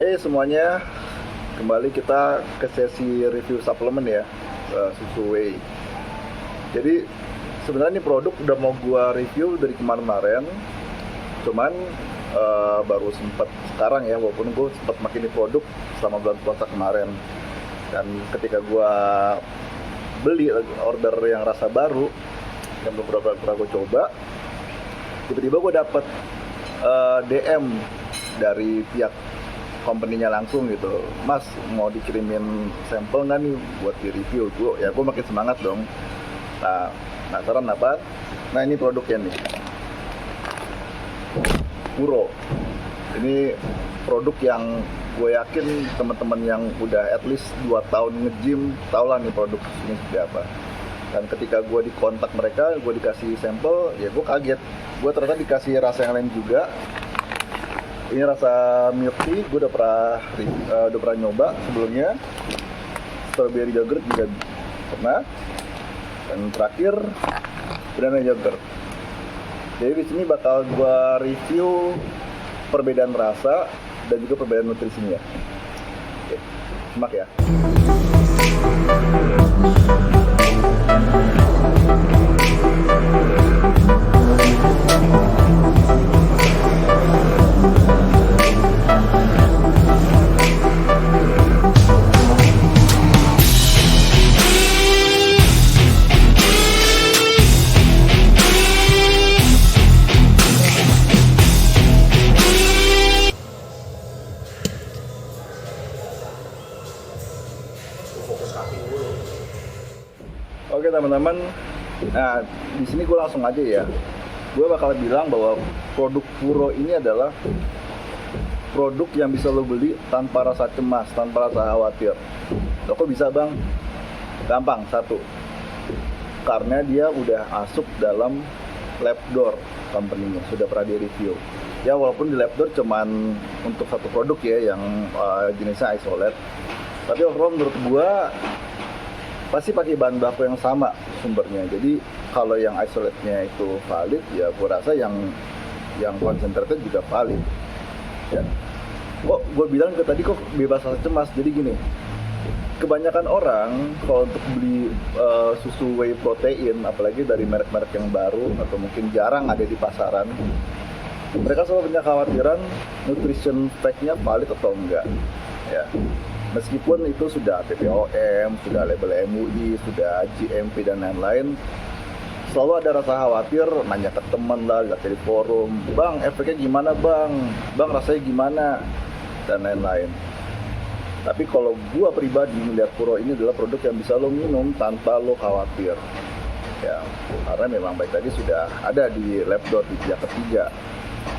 Hey semuanya, kembali kita ke sesi review suplemen ya, susu whey. Jadi sebenarnya ini produk udah mau gua review dari kemarin-kemarin, cuman baru sempet sekarang ya, walaupun gua sempet makin di produk selama bulan puasa kemarin. Dan ketika gua beli order yang rasa baru, yang belum pernah gua coba, tiba-tiba gua dapet DM dari pihak company-nya langsung gitu, Mas mau dikirimin sampel nggak nih buat di review. Gue makin semangat dong. Nah, penasaran apa? Nah, ini produknya nih, Puro. Ini produk yang gue yakin teman-teman yang udah at least 2 tahun nge-gym tau lah nih produk ini seperti apa. Dan ketika gue dikontak mereka, gue dikasih sampel, ya gue kaget. Gue ternyata dikasih rasa yang lain juga. Ini rasa milk tea, gue udah pernah nyoba sebelumnya. Strawberry yogurt juga pernah. Dan terakhir banana yogurt. Jadi di sini bakal gue review perbedaan rasa dan juga perbedaan nutrisinya. Oke, simak ya. Oke teman-teman, nah di sini gue langsung aja ya. Gue bakal bilang bahwa produk Puro ini adalah produk yang bisa lo beli tanpa rasa cemas, tanpa rasa khawatir. Lo kok bisa bang? Gampang, satu, karena dia udah masuk dalam lab door company-nya, sudah pernah di review. Ya walaupun di lab door cuman untuk satu produk ya, yang jenisnya isolate. Tapi overall menurut gue pasti pakai bahan baku yang sama sumbernya. Jadi kalau yang isolate-nya itu valid, ya gue rasa yang concentrated juga valid. Ya. Kok gue bilang ke tadi kok bebas rasa cemas. Jadi gini, kebanyakan orang kalau untuk beli susu whey protein, apalagi dari merek-merek yang baru atau mungkin jarang ada di pasaran, mereka selalu punya kekhawatiran nutrition fact-nya valid atau enggak. Ya. Meskipun itu sudah BPOM, sudah label MUI, sudah GMP dan lain-lain, selalu ada rasa khawatir, nanya ke teman lah, lihat di forum, bang efeknya gimana bang rasanya gimana, dan lain-lain. Tapi kalau gua pribadi melihat Puro ini adalah produk yang bisa lo minum tanpa lo khawatir. Ya, karena memang baik tadi sudah ada di lab door di pihak ketiga,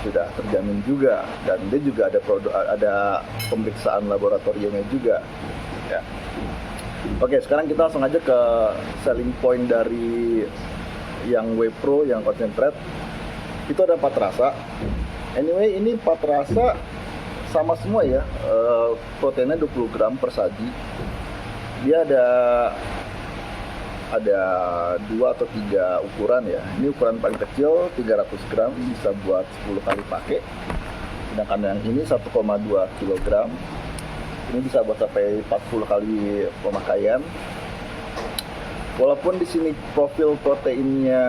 sudah terjamin juga, dan dia juga ada pemeriksaan laboratoriumnya juga ya. Oke, sekarang kita langsung aja ke selling point dari yang Whey Pro yang concentrate. Itu ada 4 rasa. Anyway, ini 4 rasa sama semua ya, proteinnya 20 gram per saji. Dia ada 2 atau 3 ukuran ya. Ini ukuran paling kecil 300 gram, bisa buat 10 kali pakai. Sedangkan yang ini 1,2 kg, ini bisa buat sampai 40 kali pemakaian. Walaupun di sini profil proteinnya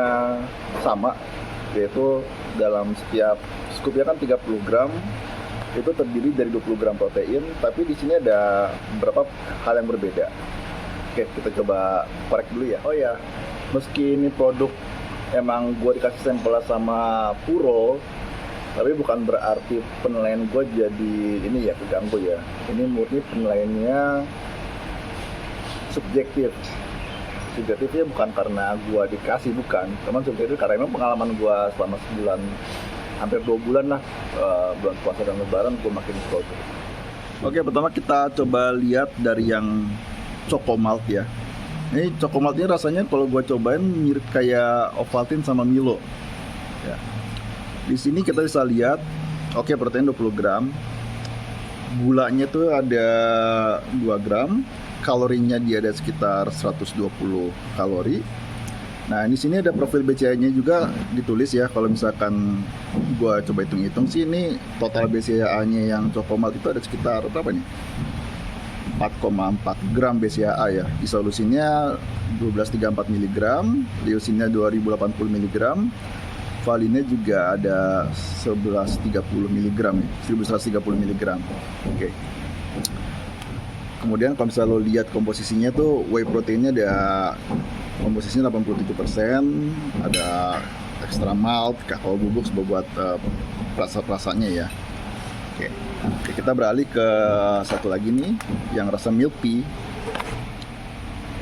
sama, yaitu dalam setiap scoopnya kan 30 gram, itu terdiri dari 20 gram protein, tapi di sini ada beberapa hal yang berbeda. Oke, kita coba korek dulu ya. Oh ya, meski ini produk emang gue dikasih sampel sama Puro, tapi bukan berarti penilaian gue jadi ini ya keganggu ya. Ini murni penilaiannya subjektif. Subjektifnya bukan karena gue dikasih, bukan. Cuman subjektif karena memang pengalaman gue selama sebulan, hampir 2 bulan lah, bulan puasa dan lebaran gue makin produk. Oke, pertama kita coba lihat dari yang Choco Malt ya. Ini Choco Malt ini rasanya kalau gue cobain mirip kayak Ovaltine sama Milo. Ya. Di sini kita bisa lihat, oke, protein 20 gram, gulanya tuh ada 2 gram, kalorinya dia ada sekitar 120 kalori, Nah, di sini ada profil BCA-nya juga ditulis ya. Kalau misalkan gua coba hitung-hitung sih, ini total BCA-nya yang Cocomalt itu ada sekitar berapa nih? 4,4 gram BCAA ya. Isolusinnya 1234 mg, leusinnya 2080 mg, valinnya juga ada 1130 mg ya, 1130 mg. Oke. Kemudian kalau misalnya lo lihat komposisinya tuh, whey proteinnya ada komposisinya 87%, ada extra malt, kakao bubuk buat rasa-rasanya ya. Oke, kita beralih ke satu lagi nih, yang rasa milk tea.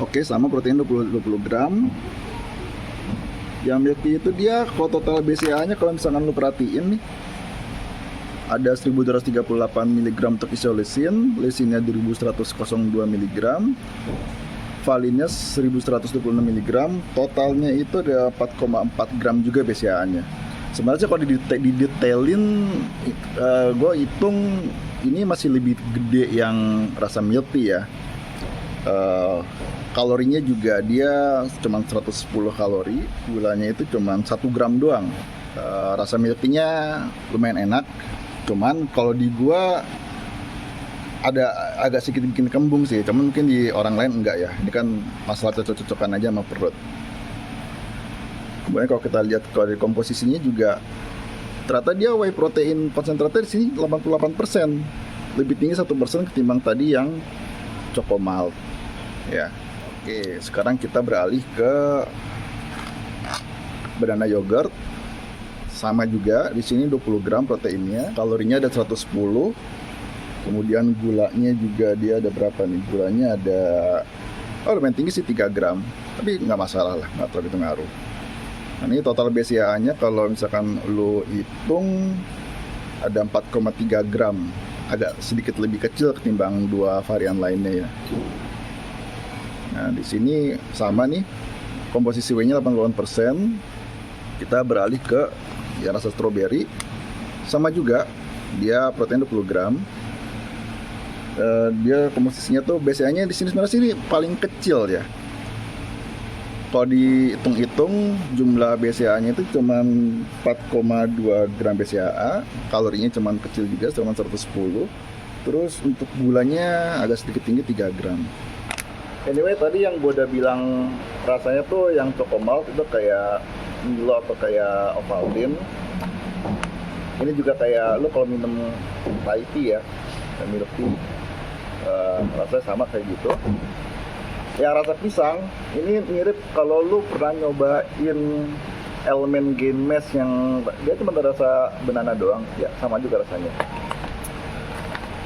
Oke, sama protein 20 gram. Yang milk tea itu dia kalau total BCA-nya kalau misalkan lo perhatiin nih, ada 1238 mg untuk isoleucin, leucinnya 2102 mg, valinnya 1126 mg, totalnya itu ada 4,4 gram juga BCA-nya. Sebenarnya kalau didetailin, gue hitung ini masih lebih gede yang rasa milk tea ya. Kalorinya juga dia cuma 110 kalori, gulanya itu cuma 1 gram doang. Rasa milk tea-nya lumayan enak, cuman kalau di gua ada agak sedikit bikin kembung sih, cuman mungkin di orang lain enggak ya. Ini kan masalah cocok-cocokan aja sama perut. Kemudian kalau kita lihat kalau dari komposisinya juga, ternyata dia whey protein konsentratnya di sini 88%, lebih tinggi 1% ketimbang tadi yang Cocomalt. Ya, oke. Sekarang kita beralih ke banana yogurt. Sama juga di sini 20 gram proteinnya, kalorinya ada 110. Kemudian gulanya juga dia ada berapa nih? Gulanya ada lumayan tinggi sih, 3 gram. Tapi nggak masalah lah, nggak terlalu ngaruh. Nah, ini total BCA-nya kalau misalkan lo hitung ada 4,3 gram. Agak sedikit lebih kecil ketimbang dua varian lainnya ya. Nah, di sini sama nih, komposisi whey-nya 88%. Kita beralih ke ya rasa strawberry. Sama juga, dia protein 20 gram. Dia komposisinya tuh BCA-nya di sini sebenarnya sini paling kecil ya. Kalau dihitung-hitung jumlah BCA-nya itu cuma 4,2 gram BCAA, kalorinya cuma kecil juga, cuma 110. Terus untuk gulanya agak sedikit tinggi, 3 gram. Anyway, tadi yang gue udah bilang rasanya tuh yang Cocomalt itu kayak Milo atau kayak Ovaltine. Ini juga kayak lo kalau minum Thai tea ya, milk tea, rasanya sama kayak gitu. Yang rasa pisang ini mirip kalau lu pernah nyobain elemen gain mass yang dia cuma ada rasa banana doang, ya sama juga rasanya.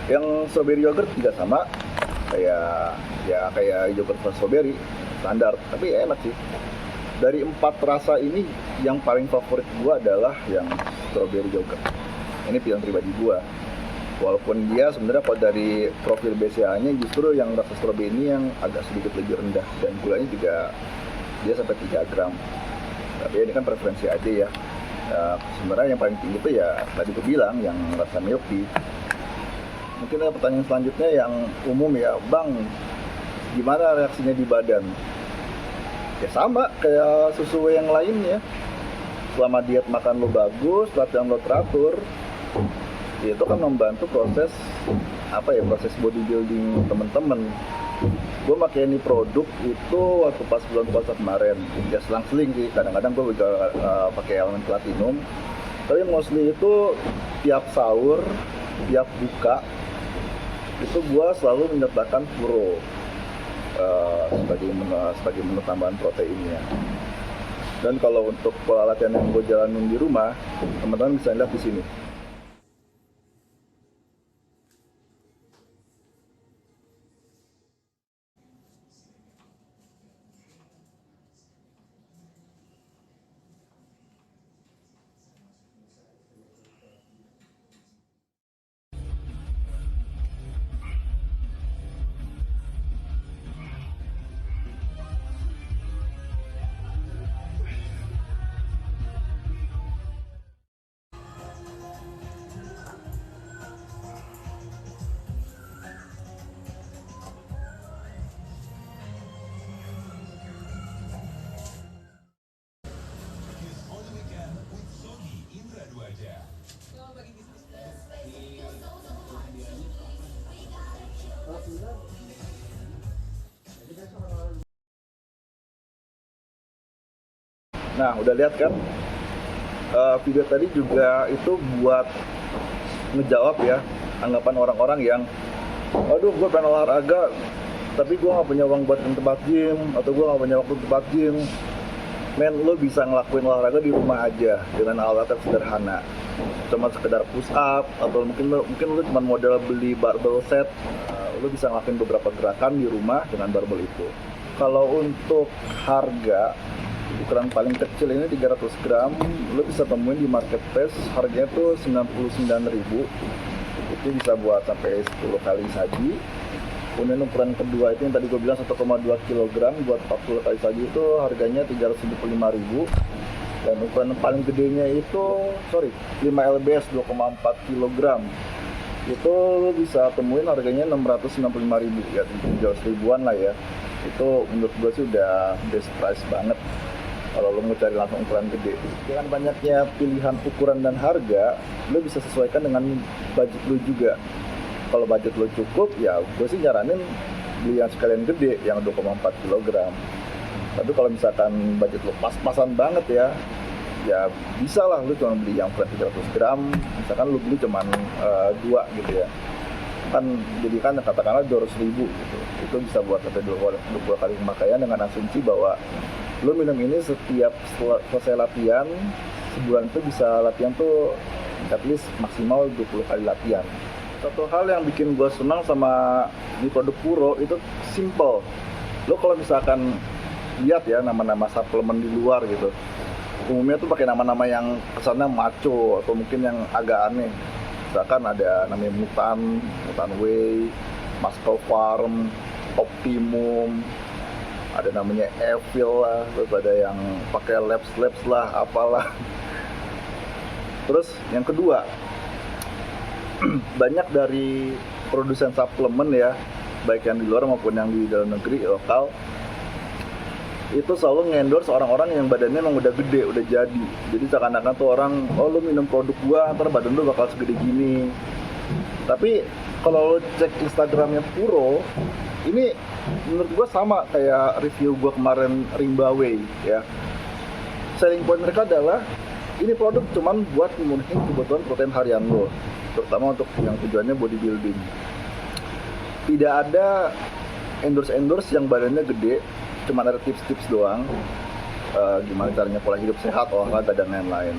Yang strawberry yogurt juga sama, kayak yogurt strawberry standar, tapi enak sih. Dari 4 rasa ini yang paling favorit gua adalah yang strawberry yogurt. Ini pilihan pribadi gua. Walaupun dia sebenarnya kalau dari profil BCA-nya justru yang rasa strawberry ini yang agak sedikit lebih rendah, dan gulanya juga dia sampai 3 gram. Tapi ini kan preferensi aja ya. Sebenarnya yang paling tinggi itu ya tadi gue bilang yang rasa milk tea. Mungkin ada pertanyaan selanjutnya yang umum ya, Bang, gimana reaksinya di badan? Ya sama kayak susu yang lainnya. Selama diet makan lo bagus, latihan lo teratur, itu kan membantu proses proses bodybuilding temen-temen. Gue pakai ini produk itu waktu pas bulan puasa kemarin, ya selang-seling sih. Kadang-kadang gue juga pakai elemen platinum, tapi mostly itu tiap sahur, tiap buka itu gue selalu menyertakan puro sebagai menu tambahan proteinnya. Dan kalau untuk pola latihan yang gue jalanin di rumah, teman-teman bisa lihat di sini. Nah, udah lihat kan? Video tadi juga itu buat ngejawab ya anggapan orang-orang yang aduh gue pengen olahraga tapi gue nggak punya uang buat ke tempat gym atau gue nggak punya waktu tempat gym. Men, lo bisa ngelakuin olahraga di rumah aja dengan alat yang sederhana, cuma sekedar push up atau mungkin lo cuma modal beli barbell set. Lo bisa ngelakuin beberapa gerakan di rumah dengan barbell itu. Kalau untuk harga, ukuran paling kecil ini 300 gram, lo bisa temuin di marketplace, harganya tuh 99.000. Itu bisa buat sampai 10 kali saji. Kemudian ukuran kedua itu yang tadi gue bilang 1,2 kg buat 40 kali saji itu harganya 375.000. Dan ukuran paling gedenya itu 5 lbs 2,4 kg. Itu lo bisa temuin harganya 665.000 ya, 700 ribuan lah ya. Itu menurut gue sih udah best price banget kalau lo mau cari langsung ukuran gede. Dengan banyaknya pilihan ukuran dan harga, lo bisa sesuaikan dengan budget lo juga. Kalau budget lo cukup, ya gue sih nyaranin beli yang sekalian gede, yang 2,4 kg. Tapi kalau misalkan budget lo pas-pasan banget ya bisa lah lo cuma beli yang ukuran 300 gram, misalkan lo beli cuma 2 gitu ya. Kan jadi kan katakanlah 200.000 gitu. Itu bisa buat sampai 20 kali pemakaian dengan asumsi bahwa lo minum ini setiap selesai latihan, sebulan itu bisa latihan tuh at least maksimal 20 kali latihan. Satu hal yang bikin gue senang sama di produk Puro itu simple. Lo kalau misalkan lihat ya nama-nama suplemen di luar gitu, umumnya tuh pakai nama-nama yang kesannya maco atau mungkin yang agak aneh. Misalkan ada namanya Mutan Whey, Muscle Farm, Optimum, ada namanya Evil lah, terus ada yang pakai labs lah, apalah. Terus yang kedua, banyak dari produsen suplemen ya, baik yang di luar maupun yang di dalam negeri lokal, itu selalu ngendorse orang-orang yang badannya emang udah gede, udah jadi. Jadi seakan-akan tuh orang, oh lu minum produk gua, ntar badan lu bakal segede gini. Tapi kalau lo cek Instagramnya Puro, ini menurut gua sama kayak review gua kemarin Rimba Whey ya. Selling point mereka adalah ini produk cuman buat memenuhi kebutuhan protein harian lo, terutama untuk yang tujuannya bodybuilding. Tidak ada endorse yang badannya gede, cuma ada tips-tips doang, gimana caranya pola hidup sehat, olahraga dan lain-lain.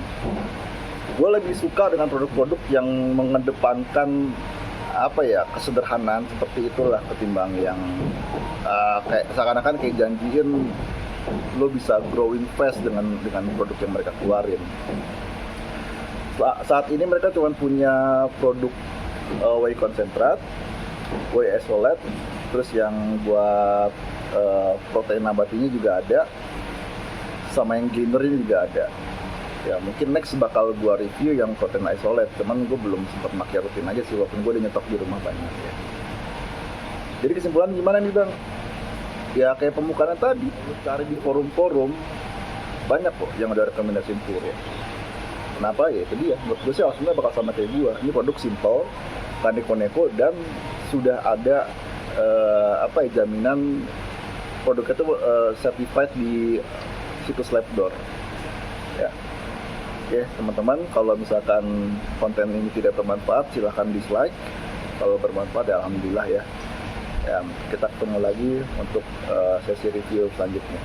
Gue lebih suka dengan produk-produk yang mengedepankan kesederhanaan seperti itulah, ketimbang yang kayak seakan-akan kayak janjiin lo bisa growing fast dengan produk yang mereka keluarin. Saat ini mereka cuma punya produk whey concentrat, whey isolate, terus yang buat protein nabatinya juga ada, sama yang gainernya juga ada. Ya mungkin next bakal gua review yang protein isolate, cuman gue belum sempat pakai rutin aja sih, walaupun gue udah nyetok di rumah banyak ya. Jadi kesimpulan gimana nih bang? Ya kayak pembukaan tadi, lu cari di forum-forum banyak kok yang ada rekomendasiin Puro. Kenapa? Ya itu dia, menurut gue sih hasilnya bakal sama kayak gue. Ini produk simple, gak neko-neko, dan sudah ada jaminan produknya itu certified di situs Labdoor ya. Oke teman-teman, kalau misalkan konten ini tidak bermanfaat silahkan dislike, kalau bermanfaat ya alhamdulillah ya. Kita ketemu lagi untuk sesi review selanjutnya.